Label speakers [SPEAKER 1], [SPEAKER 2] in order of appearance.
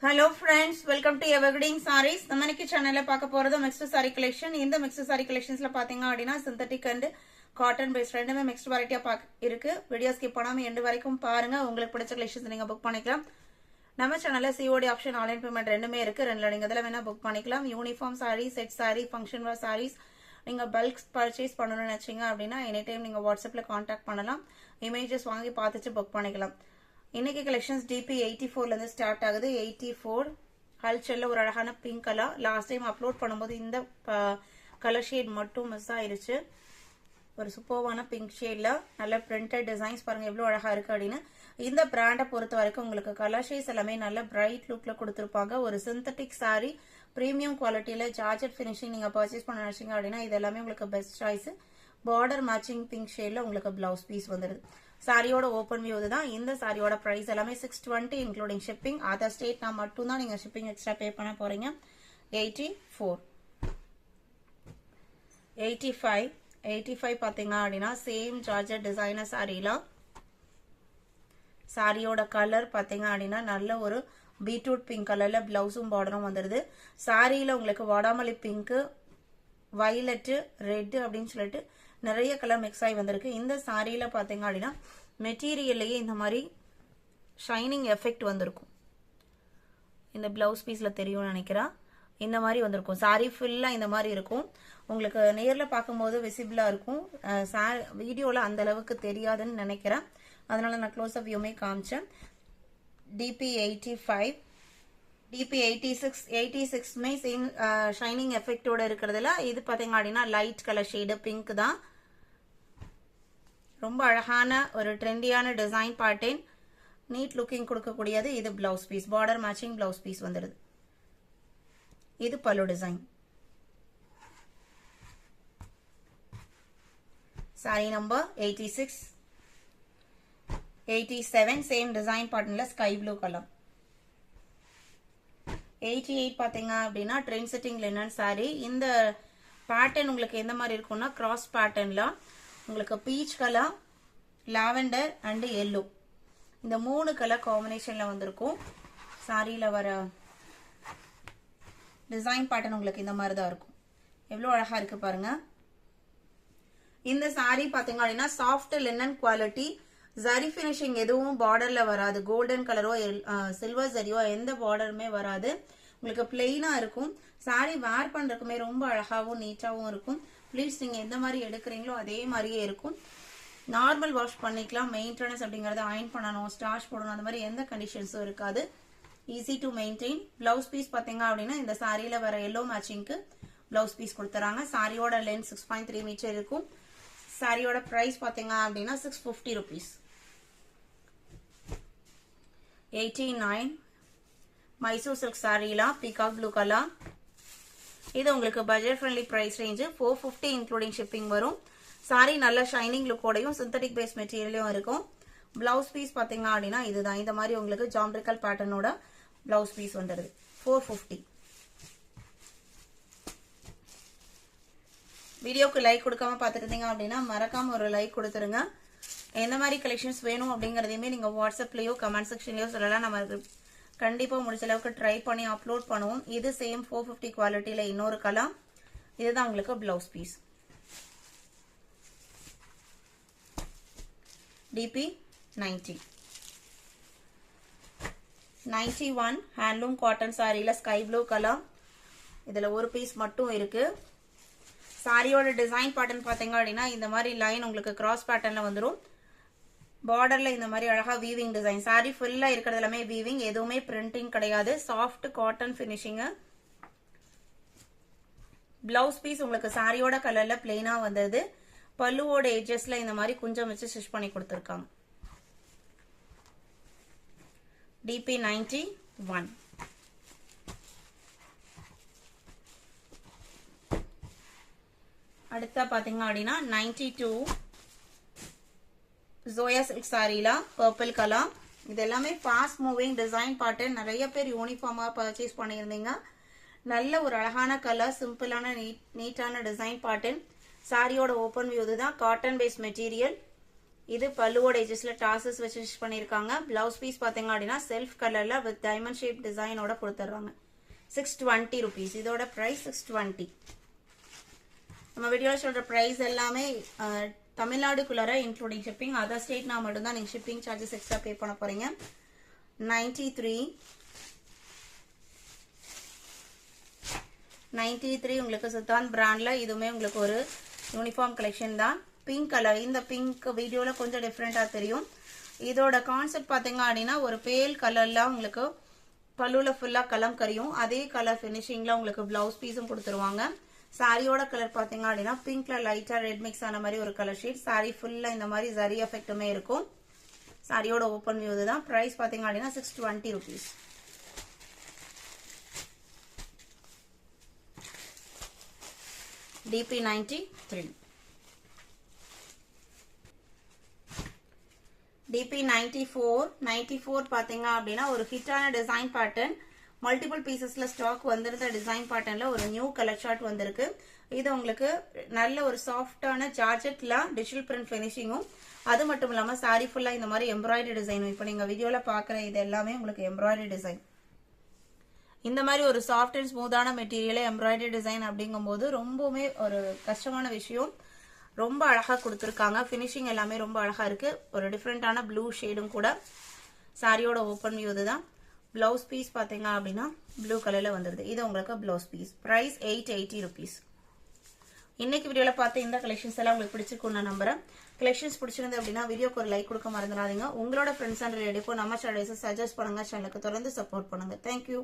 [SPEAKER 1] Hello friends, welcome to Evergreen Sarees. நம்ம இன்னைக்கு சேனல்ல பார்க்க போறது mixed saree collection. இந்த mixed saree collectionsல பாத்தீங்க அப்படினா synthetic and cotton based ரெண்டுமே mixed variety இருக்கு. வீடியோ ஸ்கிப் பண்ணாம எண்ட் வரைக்கும் பாருங்க. உங்களுக்கு பிடிச்ச collections நீங்க புக் பண்ணிக்கலாம். நம்ம சேனல்ல COD ஆப்ஷன் ஆன்லைன் பேமெண்ட் ரெண்டுமே இருக்கு. ரெண்டுல நீங்க இதெல்லாம் வேணா புக் பண்ணிக்கலாம். Uniform saree, set saree, function வேர் sarees நீங்க பல்க் பர்ச்சேஸ் பண்ணனும்னு நினைச்சீங்க அப்படினா எனி டைம் நீங்க வாட்ஸ்அப்ல கான்டாக்ட் பண்ணலாம். இமேजेस வாங்கி பார்த்துட்டு புக் பண்ணிக்கலாம். இன்னைக்கு கலெக்ஷன்ஸ் DP 84 ல இருந்து ஸ்டார்ட் ஆகுது. 84 ஹல்ச்சல்ல ஒரு அழகான pink colour. Last time upload பண்ணும்போது இந்த கலர் ஷேட் மட்டும் மிஸ் ஆயிருச்சு. ஒரு சூப்பர்வான பிங்க் ஷேட்ல நல்ல பிரிண்டட் டிசைன்ஸ் பாருங்க எவ்வளவு அழகா இருக்கு அப்படின்னு. இந்த பிராண்டை பொறுத்த வரைக்கும் உங்களுக்கு கலர் ஷேட்ஸ் எல்லாமே நல்ல பிரைட் லுக்ல கொடுத்திருப்பாங்க. ஒரு சிந்தட்டிக் சாரி பிரீமியம் குவாலிட்டியில ஜார்ஜெட் ஃபினிஷிங் நீங்க பர்ச்சேஸ் பண்ண நினைச்சீங்க அப்படின்னா இது எல்லாமே உங்களுக்கு best choice. Border matching pink ஷேட்ல உங்களுக்கு பிளவுஸ் பீஸ் வந்துருது. சாரியோட ஓபன் வியூ தான். இந்த சாரியோட பிரைஸ் எல்லாமே 620 இன்க்ளூடிங் ஷிப்பிங். அதர் ஸ்டேட்னா மட்டும் தான் நீங்க ஷிப்பிங் எக்ஸ்ட்ரா பே பண்ண போறீங்க. 84 85 பாத்தீங்க அப்படின்னா சேம் ஜார்ஜெட் டிசைனர் சாரில சாரியோட கலர் பாத்தீங்க அப்படின்னா நல்ல ஒரு பீட்ரூட் பிங்க் கலர்ல பிளவுஸும் பார்டரும் வந்துருது. சாரியில உங்களுக்கு வாடாமல்லி பிங்க், வயலட், ரெட் அப்படின்னு சொல்லிட்டு நிறைய கலர் மிக்ஸ் ஆகி வந்திருக்கு. இந்த சாரியில பாத்தீங்க அப்படின்னா மெட்டீரியல்லையே இந்த மாதிரி ஷைனிங் எஃபெக்ட் வந்திருக்கும். இந்த பிளவுஸ் பீஸ்ல தெரியும் நினைக்கிறேன். இந்த மாதிரி வந்திருக்கும். சாரி ஃபுல்லா இந்த மாதிரி இருக்கும். உங்களுக்கு நேர்ல பார்க்கும்போது விசிபிளா இருக்கும். வீடியோல அந்த அளவுக்கு தெரியாதுன்னு நினைக்கிறேன். அதனால நான் க்ளோஸ் அப் வியூமே காமிச்சேன். DP 85 DP 86மே சேம் ஷைனிங் எஃபெக்டோட இருக்கிறதுல இது பாத்தீங்க அப்படின்னா லைட் கலர் ஷேடு பிங்க் தான். ரொம்ப அழகான ஒரு ட்ரெண்டியான டிசைன் பேட்டர்ன், நீட் லுக்கிங் கொடுக்கக்கூடியது. இது blouse piece, border matching blouse piece வந்துருது. இது pallu design. Sari number 86 87 same design பேட்டர்ன்ல ஸ்கை ப்ளூ கலர். 88 பாத்தீங்க அப்படின்னா ட்ரெண்ட் செட்டிங் லினன் சாரி. இந்த பேட்டர்ன் உங்களுக்கு எந்த மாதிரி இருக்கும்னா கிராஸ் பேட்டர்ன்ல உங்களுக்கு peach colour, lavender and yellow இந்த 3 கலர் காம்பினேஷன்ல வந்திருக்கும். சாரியில வர டிசைன் பேட்டர்ன் உங்களுக்கு இந்த மாதிரி தான் இருக்கும். எவ்வளவு அழகா இருக்கு பாருங்க. இந்த சாரி பாத்தீங்க அப்படின்னா soft linen quality. Zari finishing எதுவும் பார்டர்ல வராது. கோல்டன் கலரோ சில்வர் ஜரியோ எந்த பார்டருமே வராது. உங்களுக்கு பிளெயினா இருக்கும். சாரி வேர் பண்றதுக்குமே ரொம்ப அழகாவும் நீட்டாவும் இருக்கும். ப்ளீஸ் நீங்க எந்த மாதிரி எடுக்கிறீங்களோ அதே மாதிரியே இருக்கும். நார்மல் வாஷ் பண்ணிக்கலாம். மெயின்டெனன்ஸ் அப்படிங்கறது அயன் பண்ணணும், ஸ்டார்ச் போடணும், அந்த மாதிரி எந்த கண்டிஷன்ஸும் இருக்காது. Easy to maintain. Blouse piece பாத்தீங்க அப்படின்னா இந்த சாரியில வர எல்லோ மேட்சிங்க்கு பிளவுஸ் பீஸ் கொடுத்துறாங்க. சாரியோட லென்த் 6.3 மீட்டர் இருக்கும். சாரியோட பிரைஸ் பாத்தீங்க அப்படின்னா 650 rupees. 89 மைசூர் சில்க் சாரியில பீகாக் ப்ளூ கலர். இது உங்களுக்கு budget friendly price range 450 including shipping வரும். சாரி நல்ல ஷைனிங் லுக்கோடையும் சிந்தட்டிக் பேஸ் மெட்டீரியலும் இருக்கும். பிளவுஸ் பீஸ் பாத்தீங்க அப்படின்னா இதுதான். இந்த மாதிரி உங்களுக்கு ஜாமெட்ரிக்கல் பேட்டர்னோட பிளவுஸ் பீஸ் வந்துடுது. 450. வீடியோக்கு லைக் கொடுக்காம பாத்துட்டு இருந்தீங்க அப்படின்னா மறக்காம ஒரு லைக் கொடுத்துருங்க. எந்த மாதிரி கலெக்ஷன்ஸ் வேணும் அப்படிங்கறதையுமே நீங்க வாட்ஸ்அப்லயோ கமெண்ட் செக்ஷன்லயோ சொல்லலாம். நம்ம கண்டிப்பா முடிஞ்ச அளவுக்கு ட்ரை பண்ணி அப்லோட் பண்ணுவோம். இது சேம் 450 குவாலிட்டியில இன்னொரு கலர். இதுதான் உங்களுக்கு blouse piece. DP 90 91 handloom cotton சாரியில ஸ்கை ப்ளூ கலர். இதுல ஒரு பீஸ் மட்டும் இருக்கு. சாரியோட டிசைன் பேட்டர்ன் பாத்தீங்க அப்படின்னா இந்த மாதிரி லைன் உங்களுக்கு கிராஸ் பேட்டர்ன்ல வந்துடும். பார்டர்ல இந்த மாதிரி அழகா வீவிங் டிசைன். சாரி ஃபுல்லா இருக்கிறது எல்லாமே வீவிங், எதுவுமே பிரிண்டிங் கிடையாது. Soft cotton finishing. Blouse piece உங்களுக்கு சாரியோட கலர்ல பிளெயினா வந்தது. பல்லுவோட எட்ஜஸ்ல இந்த மாதிரி குஞ்சம் வச்சு ஸ்டிச் பண்ணி கொடுத்திருக்காங்க. DP 91. அடுத்த பாத்தீங்க அப்படின்னா 92 ஜோயா சில்க் சாரில பர்பிள் கலர். இது எல்லாமே ஃபாஸ்ட் மூவிங் டிசைன் பேட்டர்ன். நிறைய பேர் யூனிஃபார்மா பர்ச்சேஸ் பண்ணியிருந்தீங்க. நல்ல ஒரு அழகான கலர், சிம்பிளான நீட்டான டிசைன் பேட்டர்ன். சாரியோட ஓபன் வியூ தான். Cotton base material. இது பல்லுவோட எஜஸ்ல டாசஸ் வச்சு ஸ்டிச் பண்ணிருக்காங்க. பிளவுஸ் பீஸ் பாத்தீங்க அப்படின்னா செல்ஃப் கலர்ல வித் டைமண்ட் ஷேப் டிசைனோட கொடுத்துறாங்க. 620 rupees. இதோட பிரைஸ் 620. நம்ம வீடியோல சொல்ற பிரைஸ் எல்லாமே தமிழ்நாடுக்குள்ளார இன்க்ளூடிங் ஷிப்பிங். அதர் ஸ்டேட்னா மட்டும் தான் நீங்க ஷிப்பிங் சார்ஜஸ் எக்ஸ்ட்ரா பே பண்ண போறீங்க. 93 உங்களுக்கு சித்தாந்த் பிராண்ட்ல. இதுவுமே உங்களுக்கு ஒரு யூனிஃபார்ம் கலெக்ஷன் தான். Pink colour. இந்த பிங்க் வீடியோல கொஞ்சம் டிஃப்ரெண்டா தெரியும். இதோட கான்செப்ட் பாத்தீங்க அப்படின்னா ஒரு பேல் கலர்ல உங்களுக்கு பல்லுல ஃபுல்லா கலம்கரியும். அதே கலர் பினிஷிங்ல உங்களுக்கு பிளவுஸ் பீஸும் கொடுத்துருவாங்க. சாரியோட கலர் பாத்தீங்க அப்படின்னா பிங்க்ல லைட்டா ரெட் மிக்ஸ் ஆன மாதிரி ஒரு கலர் ஷேட். சாரி ஃபுல்லா இந்த மாதிரி ஜரி எஃபெக்ட்டுமே இருக்கும். சாரியோட ஓப்பன் வியூ தான். பிரைஸ் பாத்தீங்க அப்படின்னா 620 rupees. DP 93. DP 94 பாத்தீங்க அப்படின்னா ஒரு ஹிட்டான டிசைன் பேட்டர்ன். மல்டிபிள் பீசஸ்ல ஸ்டாக் வந்திருந்த டிசைன் பேட்டர்ன்ல ஒரு நியூ கலர் சார்ட் வந்திருக்கு. இது உங்களுக்கு நல்ல ஒரு சாஃப்டான ஜார்ஜெட்ல டிஜிட்டல் பிரிண்ட் பினிஷிங்கும், அது மட்டும் இல்லாம சாரி ஃபுல்லா இந்த மாதிரி எம்ப்ராய்டரி டிசைனும். இப்போ நீங்க வீடியோல பாக்குற இது எல்லாமே உங்களுக்கு எம்ப்ராய்டரி டிசைன். இந்த மாதிரி ஒரு சாஃப்ட் அண்ட் ஸ்மூத்தான மெட்டீரியல் எம்ப்ராய்டரி டிசைன் அப்படிங்கும் போது ரொம்பவுமே ஒரு கஷ்டமான விஷயம். ரொம்ப அழகா கொடுத்துருக்காங்க. பினிஷிங் எல்லாமே ரொம்ப அழகா இருக்கு. ஒரு டிஃப்ரெண்டான ப்ளூ ஷேடும் கூட. சாரியோட ஓப்பன் வியூ தான். பிளவுஸ் பீஸ் பாத்தீங்க அப்படின்னா ப்ளூ கலர்ல வந்துருது. இது உங்களுக்கு பிளவுஸ் பீஸ். Price 880 rupees. இன்னைக்கு வீடியோல பார்த்த இந்த கலெக்ஷன்ஸ் எல்லாம் உங்களுக்கு பிடிச்சிருக்கும் நான் நம்புறேன். கலெக்ஷன்ஸ் பிடிச்சிருந்து அப்படின்னா வீடியோக்கு ஒரு லைக் கொடுக்க மறந்துடாதீங்க. உங்களோட ஃப்ரெண்ட்ஸ் அண்ட் ரிலேட்டிவ்க்கும் நம்ம சேனலை சஜஸ்ட் பண்ணுங்க. சேனலுக்கு தொடர்ந்து சப்போர்ட் பண்ணுங்க. தேங்க்யூ.